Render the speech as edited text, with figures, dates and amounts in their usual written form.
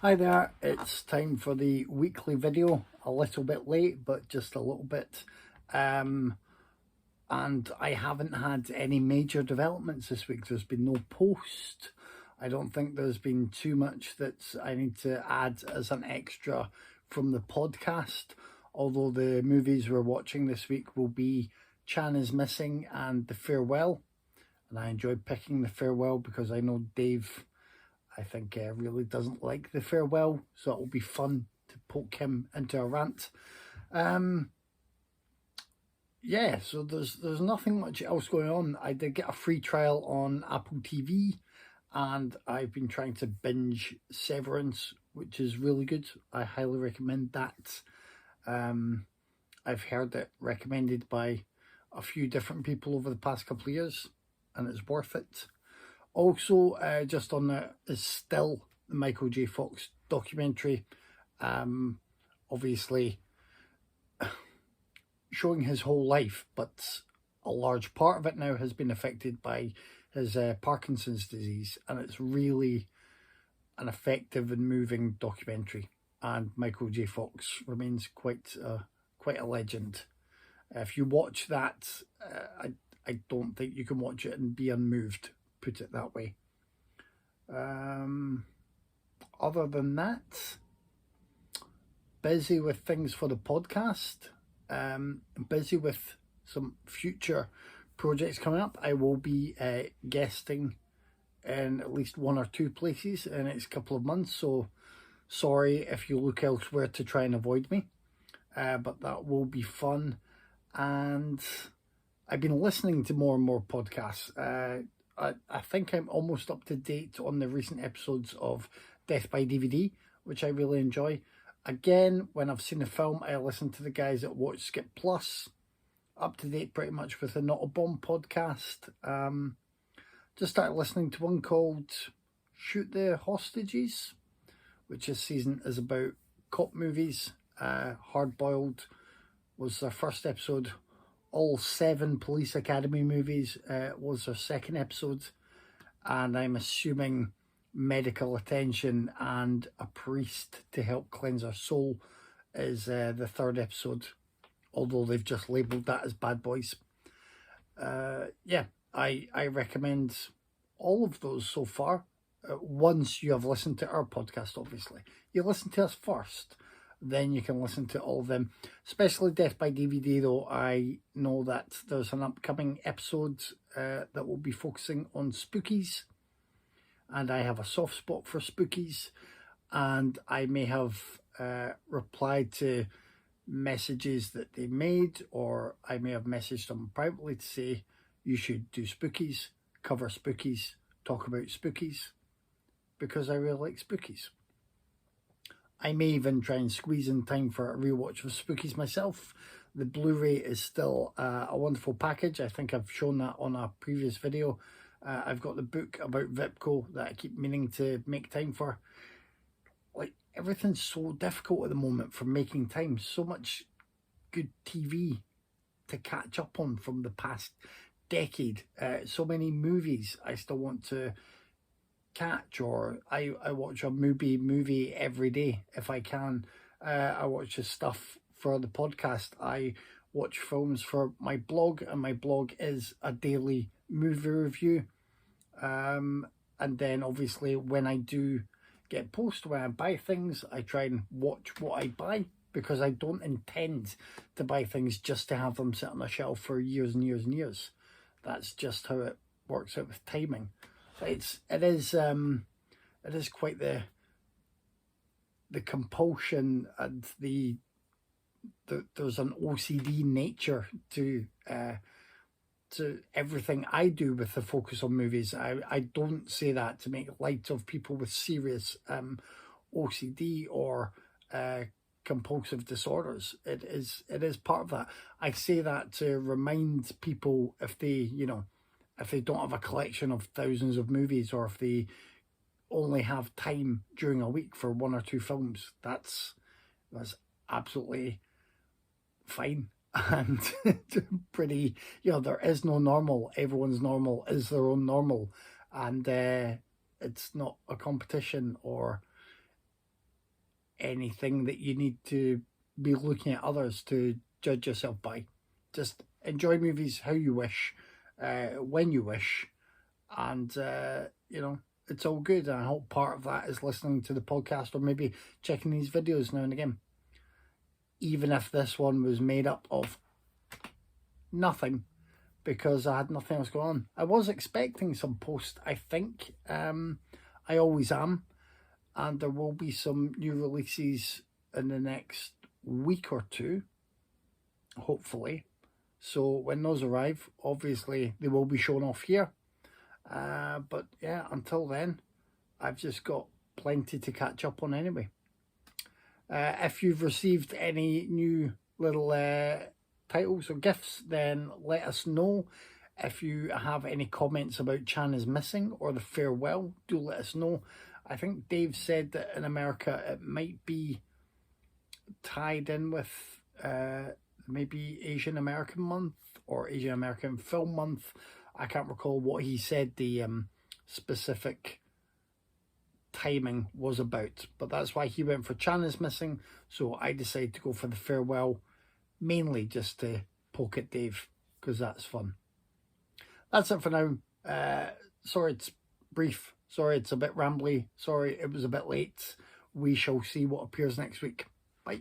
Hi there, it's time for the weekly video. A little bit late, but just a little bit. And I haven't had any major developments this week. There's been no post. I don't think there's been too much that I need to add as an extra from the podcast. Although the movies we're watching this week will be Chan is Missing and The Farewell. And I enjoyed picking The Farewell because I know Dave, I think, really doesn't like The Farewell, so it'll be fun to poke him into a rant. Yeah, so there's nothing much else going on. I did get a free trial on Apple TV, and I've been trying to binge Severance, which is really good. I highly recommend that. I've heard it recommended by a few different people over the past couple of years, and it's worth it. Also, just on that is still the Michael J. Fox documentary. Obviously, showing his whole life, but a large part of it now has been affected by his Parkinson's disease, and it's really an effective and moving documentary. And Michael J. Fox remains quite a legend. If you watch that, I don't think you can watch it and be unmoved. Put it that way. Other than that, busy with things for the podcast. Busy with some future projects coming up. I will be guesting in at least one or two places in the next couple of months, so sorry if you look elsewhere to try and avoid me, but that will be fun. And I've been listening to more and more podcasts. I think I'm almost up to date on the recent episodes of Death by DVD, which I really enjoy. Again, when I've seen a film, I listen to the guys at Watch Skip Plus. Up to date pretty much with the Not a Bomb podcast. Just started listening to one called Shoot the Hostages, which this season is about cop movies. Hard Boiled was their first episode. All 7 Police Academy movies was their second episode. And I'm assuming Medical Attention and A Priest to Help Cleanse Our Soul is the third episode, although they've just labelled that as Bad Boys. Yeah, I recommend all of those so far. Once you have listened to our podcast, obviously. You listen to us first, then you can listen to all of them. Especially Death by DVD, though. I know that there's an upcoming episode that will be focusing on spookies. And I have a soft spot for spookies. And I may have replied to messages that they made, or I may have messaged them privately to say, you should do spookies, cover spookies, talk about spookies, because I really like spookies. I may even try and squeeze in time for a rewatch of Spookies myself. The Blu-ray is still a wonderful package. I think I've shown that on a previous video. I've got the book about Vipco that I keep meaning to make time for. Like, everything's so difficult at the moment for making time. So much good TV to catch up on from the past decade. So many movies I still want to catch, or I watch a movie every day if I can. I watch the stuff for the podcast. I watch films for my blog, and my blog is a daily movie review. And then obviously when I do get post, when I buy things, I try and watch what I buy, because I don't intend to buy things just to have them sit on a shelf for years and years and years. That's just how it works out with timing. It is quite the compulsion, and there's an OCD nature to everything I do with the focus on movies. I don't say that to make light of people with serious OCD or compulsive disorders. It is part of that. I say that to remind people, if they don't have a collection of thousands of movies, or if they only have time during a week for 1 or 2 films, that's absolutely fine. And pretty, there is no normal. Everyone's normal is their own normal. And it's not a competition or anything that you need to be looking at others to judge yourself by. Just enjoy movies how you wish, when you wish, and you know, it's all good. And I hope part of that is listening to the podcast or maybe checking these videos now and again. Even if this one was made up of nothing, because I had nothing else going on. I was expecting some post, I think. I always am. And there will be some new releases in the next week or two, hopefully. So when those arrive, obviously they will be shown off here. But yeah, until then, I've just got plenty to catch up on anyway. If you've received any new little titles or gifts, then let us know. If you have any comments about Chan is Missing or The Farewell, do let us know. I think Dave said that in America it might be tied in with maybe Asian American Month or Asian American Film Month. I can't recall what he said the specific timing was about, but that's why he went for Chan is Missing, so I decided to go for The Farewell, mainly just to poke at Dave, because that's fun. That's it for now. Sorry it's brief, sorry it's a bit rambly, sorry it was a bit late. We shall see what appears next week. Bye.